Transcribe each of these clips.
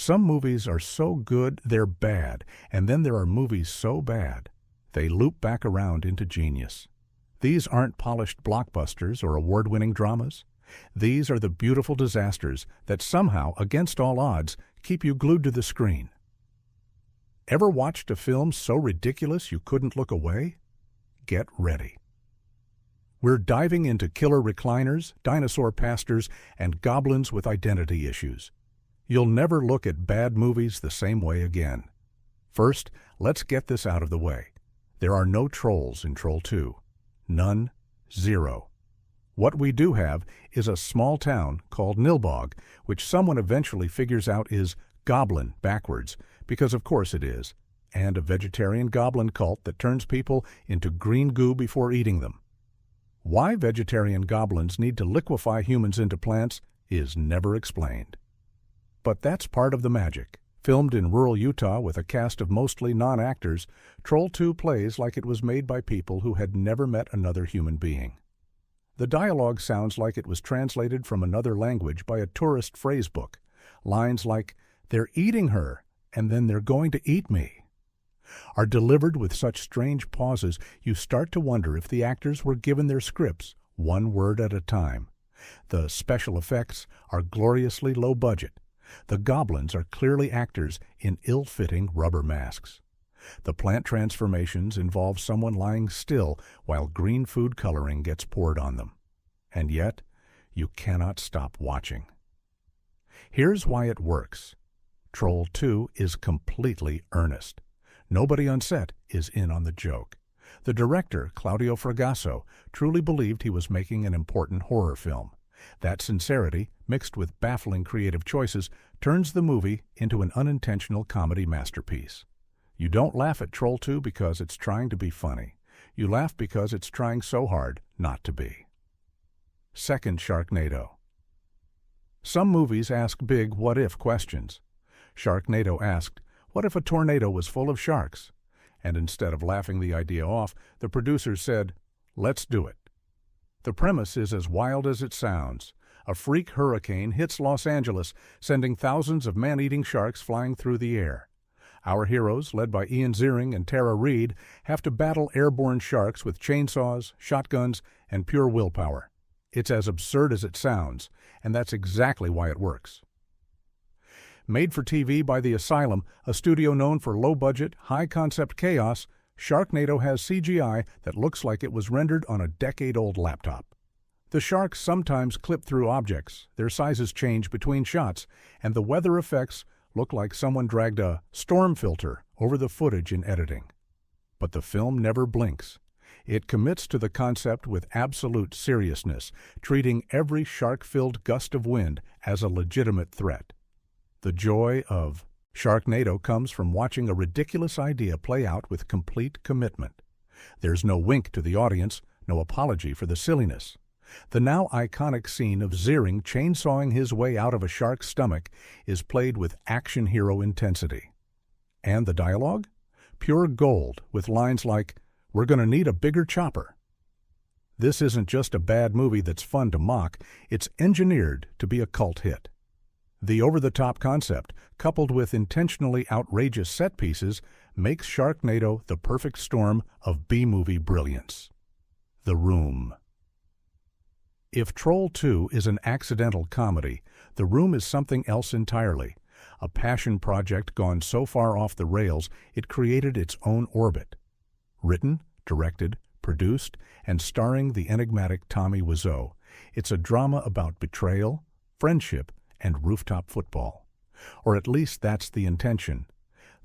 Some movies are so good they're bad, and then there are movies so bad they loop back around into genius. These aren't polished blockbusters or award-winning dramas. These are the beautiful disasters that somehow, against all odds, keep you glued to the screen. Ever watched a film so ridiculous you couldn't look away? Get ready. We're diving into killer recliners, dinosaur pastors, and goblins with identity issues. You'll never look at bad movies the same way again. First, let's get this out of the way. There are no trolls in Troll 2. None. Zero. What we do have is a small town called Nilbog, which someone eventually figures out is goblin backwards, because of course it is, and a vegetarian goblin cult that turns people into green goo before eating them. Why vegetarian goblins need to liquefy humans into plants is never explained. But that's part of the magic. Filmed in rural Utah with a cast of mostly non-actors, Troll 2 plays like it was made by people who had never met another human being. The dialogue sounds like it was translated from another language by a tourist phrase book. Lines like, "They're eating her, and then they're going to eat me," are delivered with such strange pauses you start to wonder if the actors were given their scripts one word at a time. The special effects are gloriously low budget. The goblins are clearly actors in ill-fitting rubber masks. The plant transformations involve someone lying still while green food coloring gets poured on them. And yet, you cannot stop watching. Here's why it works. Troll 2 is completely earnest. Nobody on set is in on the joke. The director, Claudio Fragasso, truly believed he was making an important horror film. That sincerity, mixed with baffling creative choices, turns the movie into an unintentional comedy masterpiece. You don't laugh at Troll 2 because it's trying to be funny. You laugh because it's trying so hard not to be. Second, Sharknado. Some movies ask big what-if questions. Sharknado asked, what if a tornado was full of sharks? And instead of laughing the idea off, the producers said, let's do it. The premise is as wild as it sounds. A freak hurricane hits Los Angeles, sending thousands of man-eating sharks flying through the air. Our heroes, led by Ian Ziering and Tara Reid, have to battle airborne sharks with chainsaws, shotguns, and pure willpower. It's as absurd as it sounds, and that's exactly why it works. Made for TV by The Asylum, a studio known for low-budget, high-concept chaos, Sharknado has CGI that looks like it was rendered on a decade-old laptop. The sharks sometimes clip through objects, their sizes change between shots, and the weather effects look like someone dragged a storm filter over the footage in editing. But the film never blinks. It commits to the concept with absolute seriousness, treating every shark-filled gust of wind as a legitimate threat. The joy of Sharknado comes from watching a ridiculous idea play out with complete commitment. There's no wink to the audience, no apology for the silliness. The now iconic scene of Ziering chainsawing his way out of a shark's stomach is played with action hero intensity. And the dialogue? Pure gold, with lines like, "We're going to need a bigger chopper." This isn't just a bad movie that's fun to mock, it's engineered to be a cult hit. The over-the-top concept, coupled with intentionally outrageous set pieces, makes Sharknado the perfect storm of B-movie brilliance. The Room. If Troll 2 is an accidental comedy, The Room is something else entirely. A passion project gone so far off the rails it created its own orbit. Written, directed, produced, and starring the enigmatic Tommy Wiseau, it's a drama about betrayal, friendship, and rooftop football. Or at least that's the intention.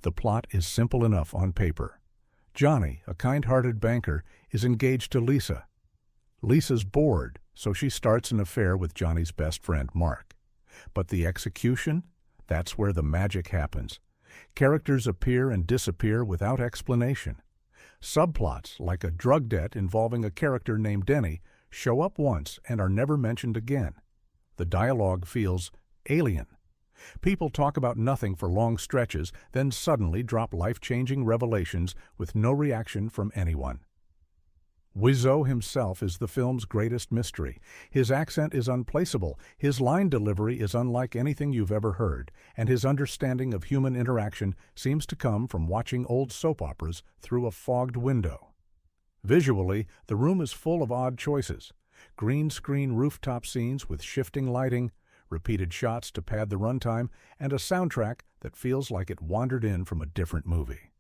The plot is simple enough on paper. Johnny, a kind-hearted banker, is engaged to Lisa. Lisa's bored, so she starts an affair with Johnny's best friend, Mark. But the execution? That's where the magic happens. Characters appear and disappear without explanation. Subplots, like a drug debt involving a character named Denny, show up once and are never mentioned again. The dialogue feels alien. People talk about nothing for long stretches, then suddenly drop life-changing revelations with no reaction from anyone. Wiseau himself is the film's greatest mystery. His accent is unplaceable, his line delivery is unlike anything you've ever heard, and his understanding of human interaction seems to come from watching old soap operas through a fogged window. Visually, the room is full of odd choices. Green screen rooftop scenes with shifting lighting, repeated shots to pad the runtime, and a soundtrack that feels like it wandered in from a different movie.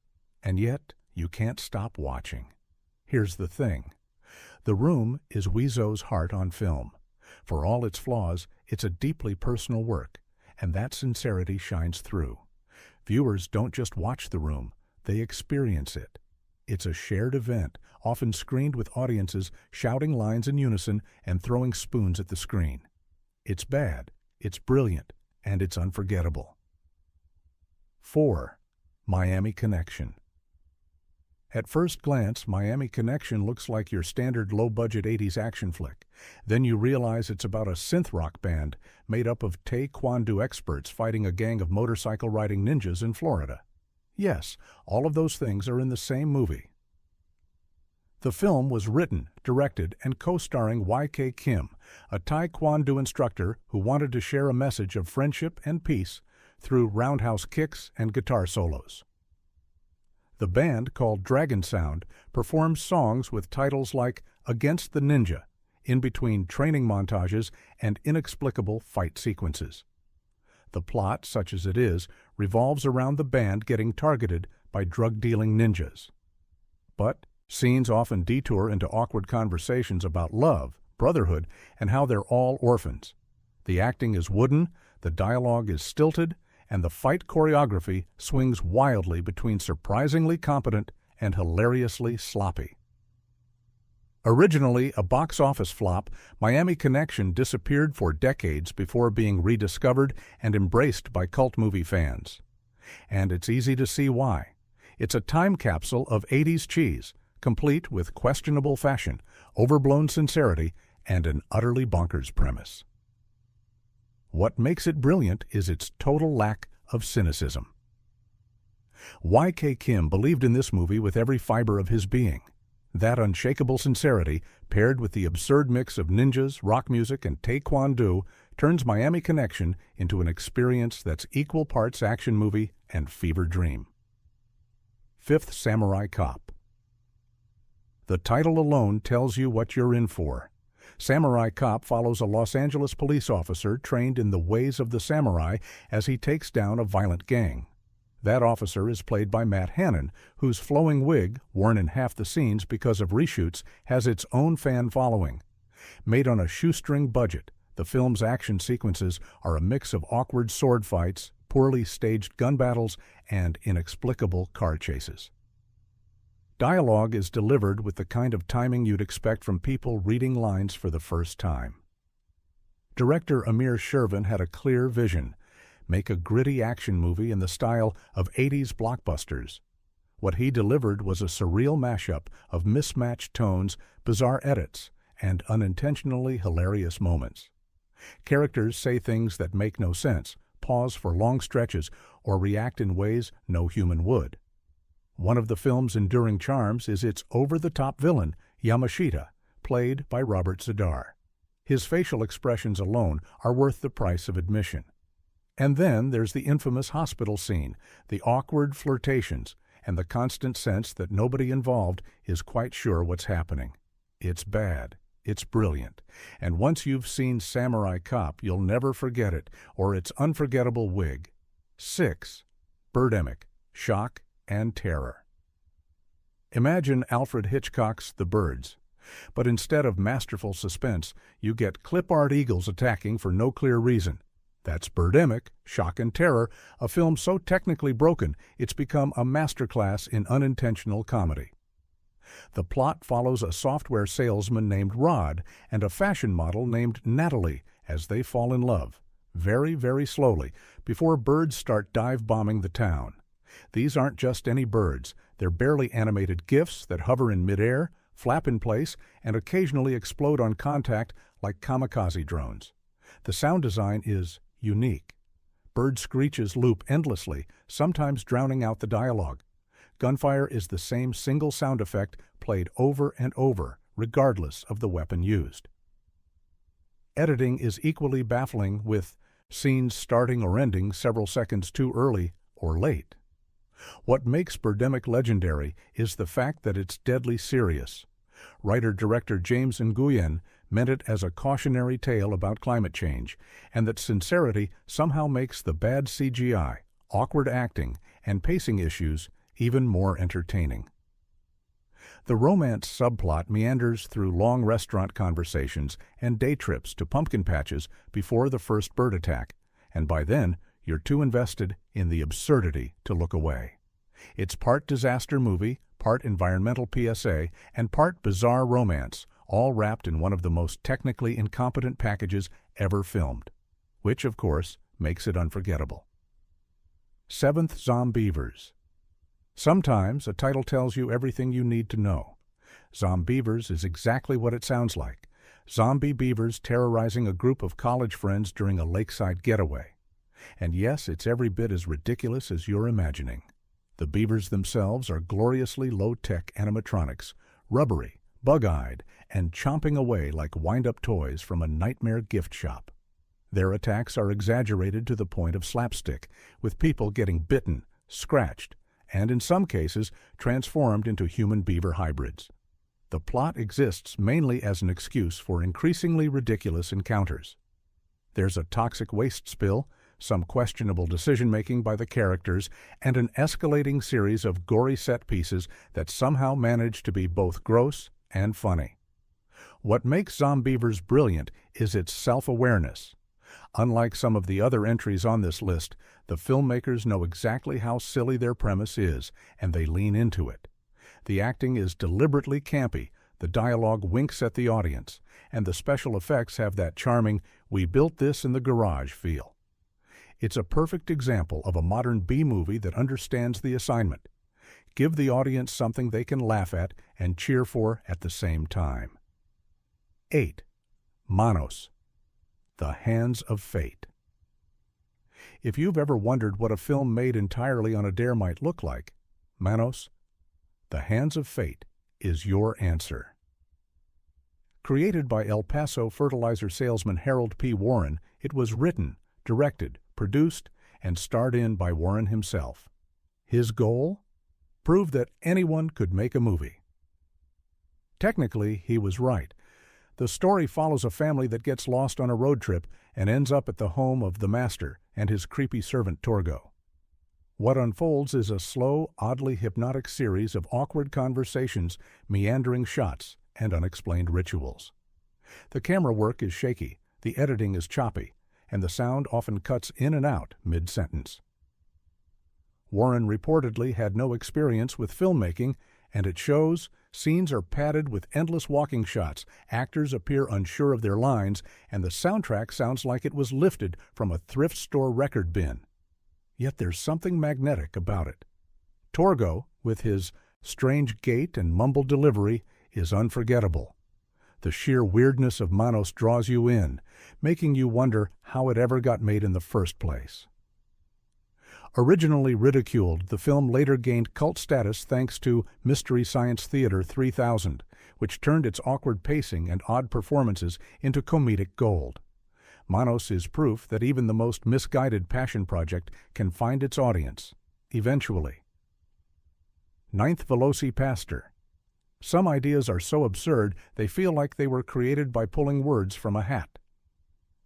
And yet, you can't stop watching. Here's the thing. The Room is Wiseau's heart on film. For all its flaws, it's a deeply personal work, and that sincerity shines through. Viewers don't just watch The Room, they experience it. It's a shared event, often screened with audiences shouting lines in unison and throwing spoons at the screen. It's bad, it's brilliant, and it's unforgettable. 4. Miami Connection. At first glance, Miami Connection looks like your standard low-budget 80s action flick. Then you realize it's about a synth rock band made up of taekwondo experts fighting a gang of motorcycle-riding ninjas in Florida. Yes, all of those things are in the same movie. The film was written, directed, and co-starring Y.K. Kim, a taekwondo instructor who wanted to share a message of friendship and peace through roundhouse kicks and guitar solos. The band, called Dragon Sound, performs songs with titles like Against the Ninja, in between training montages and inexplicable fight sequences. The plot, such as it is, revolves around the band getting targeted by drug-dealing ninjas. But scenes often detour into awkward conversations about love, brotherhood, and how they're all orphans. The acting is wooden, the dialogue is stilted, and the fight choreography swings wildly between surprisingly competent and hilariously sloppy. Originally a box office flop, Miami Connection disappeared for decades before being rediscovered and embraced by cult movie fans. And it's easy to see why. It's a time capsule of 80s cheese, complete with questionable fashion, overblown sincerity, and an utterly bonkers premise. What makes it brilliant is its total lack of cynicism. Y.K. Kim believed in this movie with every fiber of his being. That unshakable sincerity, paired with the absurd mix of ninjas, rock music, and taekwondo, turns Miami Connection into an experience that's equal parts action movie and fever dream. 5th Samurai Cop. The title alone tells you what you're in for. Samurai Cop follows a Los Angeles police officer trained in the ways of the samurai as he takes down a violent gang. That officer is played by Matt Hannon, whose flowing wig, worn in half the scenes because of reshoots, has its own fan following. Made on a shoestring budget, the film's action sequences are a mix of awkward sword fights, poorly staged gun battles, and inexplicable car chases. Dialogue is delivered with the kind of timing you'd expect from people reading lines for the first time. Director Amir Shervin had a clear vision: make a gritty action movie in the style of 80s blockbusters. What he delivered was a surreal mashup of mismatched tones, bizarre edits, and unintentionally hilarious moments. Characters say things that make no sense, pause for long stretches, or react in ways no human would. One of the film's enduring charms is its over-the-top villain, Yamashita, played by Robert Z'Dar. His facial expressions alone are worth the price of admission. And then there's the infamous hospital scene, the awkward flirtations, and the constant sense that nobody involved is quite sure what's happening. It's bad. It's brilliant. And once you've seen Samurai Cop, you'll never forget it, or its unforgettable wig. 6. Birdemic, Shock and Terror. Imagine Alfred Hitchcock's The Birds. But instead of masterful suspense, you get clip-art eagles attacking for no clear reason. That's Birdemic, Shock and Terror, a film so technically broken it's become a masterclass in unintentional comedy. The plot follows a software salesman named Rod and a fashion model named Natalie as they fall in love, very, very slowly, before birds start dive-bombing the town. These aren't just any birds. They're barely animated GIFs that hover in midair, flap in place, and occasionally explode on contact like kamikaze drones. The sound design is unique. Bird screeches loop endlessly, sometimes drowning out the dialogue. Gunfire is the same single sound effect played over and over, regardless of the weapon used. Editing is equally baffling, with scenes starting or ending several seconds too early or late. What makes Birdemic legendary is the fact that it's deadly serious. Writer-director James Nguyen meant it as a cautionary tale about climate change, and that sincerity somehow makes the bad CGI, awkward acting, and pacing issues even more entertaining. The romance subplot meanders through long restaurant conversations and day trips to pumpkin patches before the first bird attack, and by then you're too invested in the absurdity to look away. It's part disaster movie, part environmental PSA, and part bizarre romance, all wrapped in one of the most technically incompetent packages ever filmed, which, of course, makes it unforgettable. Seventh Zombeavers. Sometimes a title tells you everything you need to know. Zombeavers is exactly what it sounds like. Zombie beavers terrorizing a group of college friends during a lakeside getaway. And yes, it's every bit as ridiculous as you're imagining. The beavers themselves are gloriously low-tech animatronics, rubbery, bug-eyed, and chomping away like wind-up toys from a nightmare gift shop. Their attacks are exaggerated to the point of slapstick, with people getting bitten, scratched, and in some cases transformed into human beaver hybrids. The plot exists mainly as an excuse for increasingly ridiculous encounters. There's a toxic waste spill, some questionable decision-making by the characters, and an escalating series of gory set pieces that somehow manage to be both gross and funny. What makes Zombeavers brilliant is its self-awareness. Unlike some of the other entries on this list, the filmmakers know exactly how silly their premise is, and they lean into it. The acting is deliberately campy, the dialogue winks at the audience, and the special effects have that charming, "we built this in the garage" feel. It's a perfect example of a modern B-movie that understands the assignment. Give the audience something they can laugh at and cheer for at the same time. 8. Manos. The Hands of Fate. If you've ever wondered what a film made entirely on a dare might look like, Manos, The Hands of Fate, is your answer. Created by El Paso fertilizer salesman Harold P. Warren, it was written, directed, produced, and starred in by Warren himself. His goal? Prove that anyone could make a movie. Technically, he was right. The story follows a family that gets lost on a road trip and ends up at the home of the master and his creepy servant Torgo. What unfolds is a slow, oddly hypnotic series of awkward conversations, meandering shots, and unexplained rituals. The camera work is shaky, the editing is choppy, and the sound often cuts in and out mid-sentence. Warren reportedly had no experience with filmmaking, and it shows. Scenes are padded with endless walking shots, actors appear unsure of their lines, and the soundtrack sounds like it was lifted from a thrift store record bin. Yet there's something magnetic about it. Torgo, with his strange gait and mumbled delivery, is unforgettable. The sheer weirdness of Manos draws you in, making you wonder how it ever got made in the first place. Originally ridiculed, the film later gained cult status thanks to Mystery Science Theater 3000, which turned its awkward pacing and odd performances into comedic gold. Manos is proof that even the most misguided passion project can find its audience, eventually. Ninth Velocipastor. Some ideas are so absurd they feel like they were created by pulling words from a hat.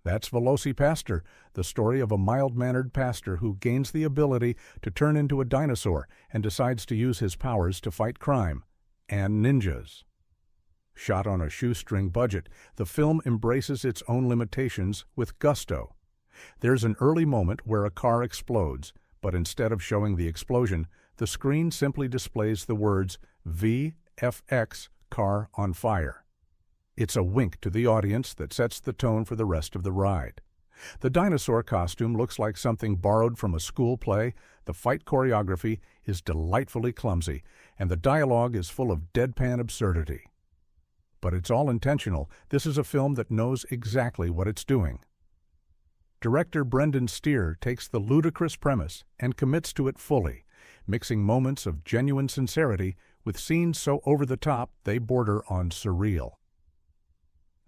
That's Velocipastor, the story of a mild-mannered pastor who gains the ability to turn into a dinosaur and decides to use his powers to fight crime and ninjas. Shot on a shoestring budget, the film embraces its own limitations with gusto. There's an early moment where a car explodes, but instead of showing the explosion, the screen simply displays the words VFX car on fire. It's a wink to the audience that sets the tone for the rest of the ride. The dinosaur costume looks like something borrowed from a school play, the fight choreography is delightfully clumsy, and the dialogue is full of deadpan absurdity. But it's all intentional. This is a film that knows exactly what it's doing. Director Brendan Steer takes the ludicrous premise and commits to it fully, mixing moments of genuine sincerity with scenes so over the top they border on surreal.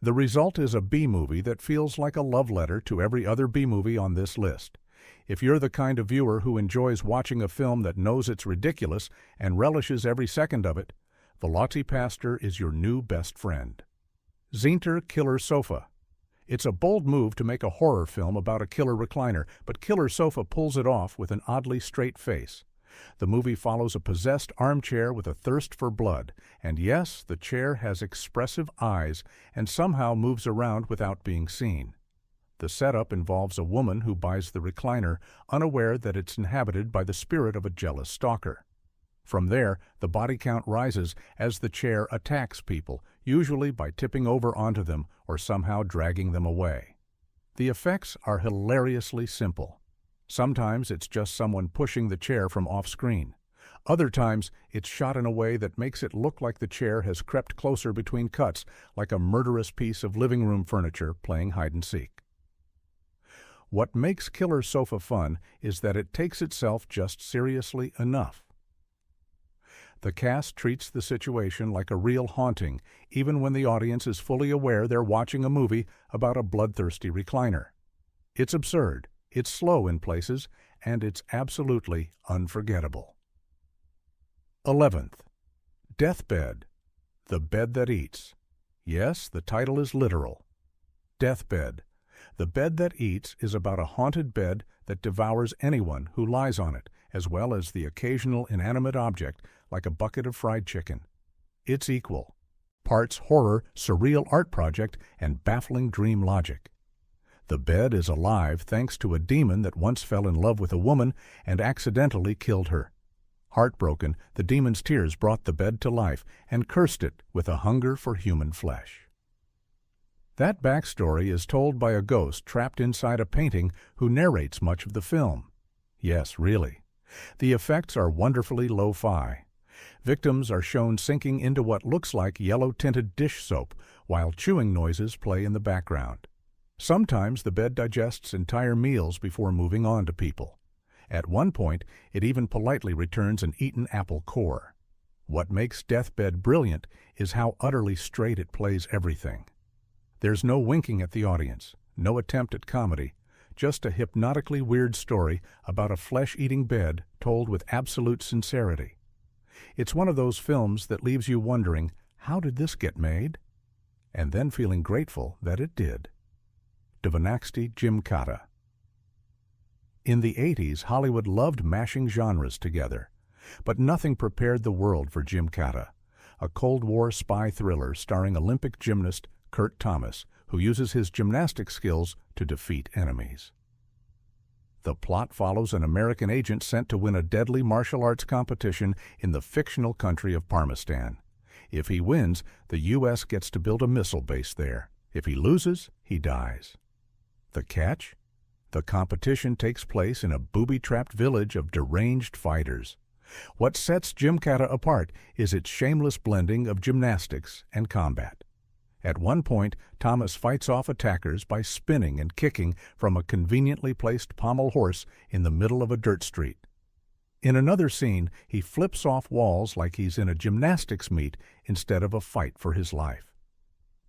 The result is a B-movie that feels like a love letter to every other B-movie on this list. If you're the kind of viewer who enjoys watching a film that knows it's ridiculous and relishes every second of it, Velocipastor is your new best friend. Zehnter Killer Sofa. It's a bold move to make a horror film about a killer recliner, but Killer Sofa pulls it off with an oddly straight face. The movie follows a possessed armchair with a thirst for blood, and yes, the chair has expressive eyes and somehow moves around without being seen. The setup involves a woman who buys the recliner, unaware that it's inhabited by the spirit of a jealous stalker. From there, the body count rises as the chair attacks people, usually by tipping over onto them or somehow dragging them away. The effects are hilariously simple. Sometimes it's just someone pushing the chair from off-screen. Other times, it's shot in a way that makes it look like the chair has crept closer between cuts, like a murderous piece of living room furniture playing hide-and-seek. What makes Killer Sofa fun is that it takes itself just seriously enough. The cast treats the situation like a real haunting, even when the audience is fully aware they're watching a movie about a bloodthirsty recliner. It's absurd, it's slow in places, and it's absolutely unforgettable. 11th. Deathbed, The Bed That Eats. Yes, the title is literal. Deathbed. The Bed That Eats is about a haunted bed that devours anyone who lies on it, as well as the occasional inanimate object like a bucket of fried chicken. It's equal. Parts horror, surreal art project, and baffling dream logic. The bed is alive thanks to a demon that once fell in love with a woman and accidentally killed her. Heartbroken, the demon's tears brought the bed to life and cursed it with a hunger for human flesh. That backstory is told by a ghost trapped inside a painting who narrates much of the film. Yes, really. The effects are wonderfully lo-fi. Victims are shown sinking into what looks like yellow-tinted dish soap, while chewing noises play in the background. Sometimes the bed digests entire meals before moving on to people. At one point, it even politely returns an eaten apple core. What makes Deathbed brilliant is how utterly straight it plays everything. There's no winking at the audience, no attempt at comedy, just a hypnotically weird story about a flesh-eating bed told with absolute sincerity. It's one of those films that leaves you wondering, how did this get made? And then feeling grateful that it did. Dvanaksti Gymkata. In the 80s, Hollywood loved mashing genres together, but nothing prepared the world for Gymkata, a Cold War spy thriller starring Olympic gymnast Kurt Thomas, who uses his gymnastic skills to defeat enemies. The plot follows an American agent sent to win a deadly martial arts competition in the fictional country of Parmistan. If he wins, the U.S. gets to build a missile base there. If he loses, he dies. The catch? The competition takes place in a booby-trapped village of deranged fighters. What sets Gymkata apart is its shameless blending of gymnastics and combat. At one point, Thomas fights off attackers by spinning and kicking from a conveniently placed pommel horse in the middle of a dirt street. In another scene, he flips off walls like he's in a gymnastics meet instead of a fight for his life.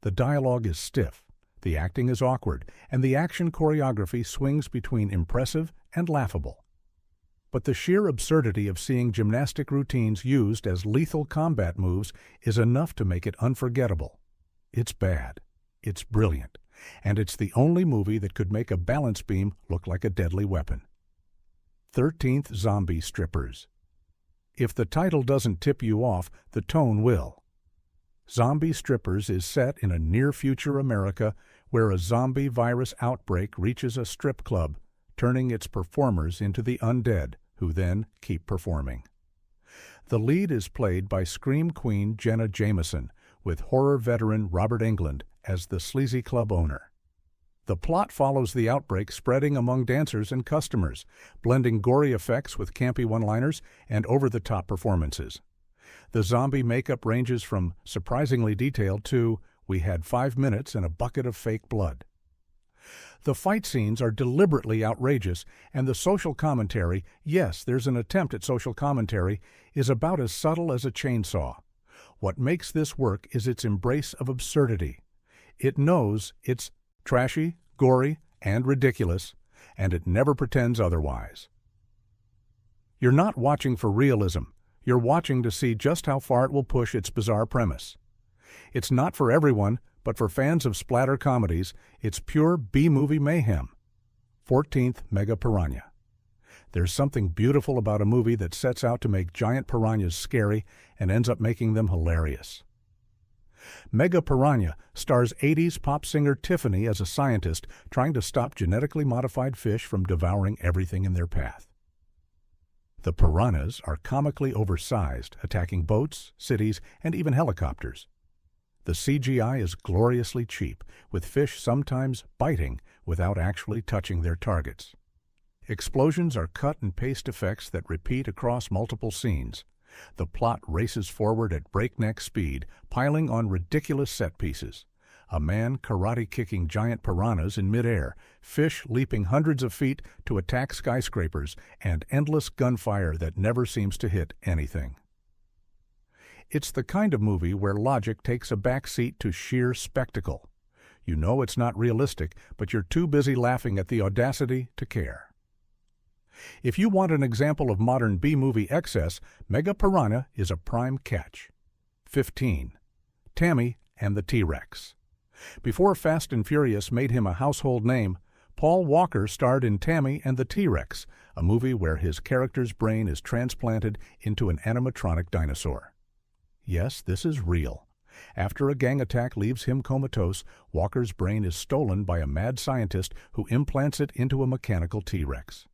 The dialogue is stiff, the acting is awkward, and the action choreography swings between impressive and laughable. But the sheer absurdity of seeing gymnastic routines used as lethal combat moves is enough to make it unforgettable. It's bad, it's brilliant, and it's the only movie that could make a balance beam look like a deadly weapon. 13th Zombie Strippers. If the title doesn't tip you off, the tone will. Zombie Strippers is set in a near-future America where a zombie virus outbreak reaches a strip club, turning its performers into the undead, who then keep performing. The lead is played by Scream Queen Jenna Jameson, with horror veteran Robert Englund as the sleazy club owner. The plot follows the outbreak spreading among dancers and customers, blending gory effects with campy one-liners and over-the-top performances. The zombie makeup ranges from surprisingly detailed to, we had 5 minutes and a bucket of fake blood. The fight scenes are deliberately outrageous, and the social commentary, yes, there's an attempt at social commentary, is about as subtle as a chainsaw. What makes this work is its embrace of absurdity. It knows it's trashy, gory, and ridiculous, and it never pretends otherwise. You're not watching for realism. You're watching to see just how far it will push its bizarre premise. It's not for everyone, but for fans of splatter comedies, it's pure B-movie mayhem. 14th Mega Piranha. There's something beautiful about a movie that sets out to make giant piranhas scary and ends up making them hilarious. Mega Piranha stars 80s pop singer Tiffany as a scientist trying to stop genetically modified fish from devouring everything in their path. The piranhas are comically oversized, attacking boats, cities, and even helicopters. The CGI is gloriously cheap, with fish sometimes biting without actually touching their targets. Explosions are cut-and-paste effects that repeat across multiple scenes. The plot races forward at breakneck speed, piling on ridiculous set pieces. A man karate-kicking giant piranhas in midair, fish leaping hundreds of feet to attack skyscrapers, and endless gunfire that never seems to hit anything. It's the kind of movie where logic takes a back seat to sheer spectacle. You know it's not realistic, but you're too busy laughing at the audacity to care. If you want an example of modern B-movie excess, Mega Piranha is a prime catch. 15. Tammy and the T-Rex. Before Fast and Furious made him a household name, Paul Walker starred in Tammy and the T-Rex, a movie where his character's brain is transplanted into an animatronic dinosaur. Yes, this is real. After a gang attack leaves him comatose, Walker's brain is stolen by a mad scientist who implants it into a mechanical T-Rex.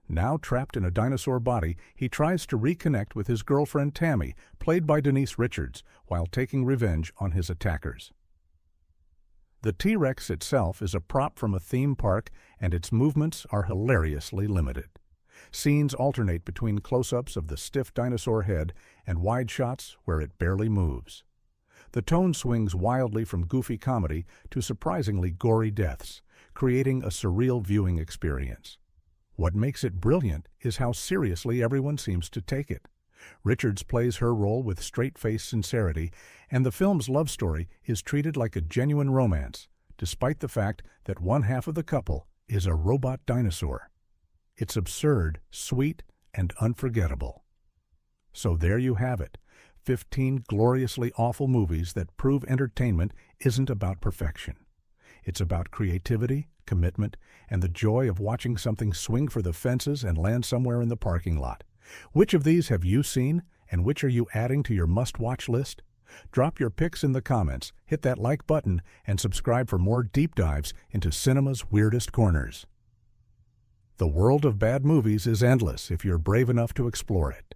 Now trapped in a dinosaur body, he tries to reconnect with his girlfriend Tammy, played by Denise Richards, while taking revenge on his attackers. The T-Rex itself is a prop from a theme park, and its movements are hilariously limited. Scenes alternate between close-ups of the stiff dinosaur head and wide shots where it barely moves. The tone swings wildly from goofy comedy to surprisingly gory deaths, creating a surreal viewing experience. What makes it brilliant is how seriously everyone seems to take it. Richards plays her role with straight-faced sincerity, and the film's love story is treated like a genuine romance, despite the fact that one half of the couple is a robot dinosaur. It's absurd, sweet, and unforgettable. So there you have it, 15 gloriously awful movies that prove entertainment isn't about perfection. It's about creativity, commitment, and the joy of watching something swing for the fences and land somewhere in the parking lot. Which of these have you seen, and which are you adding to your must-watch list? Drop your picks in the comments, hit that like button, and subscribe for more deep dives into cinema's weirdest corners. The world of bad movies is endless if you're brave enough to explore it.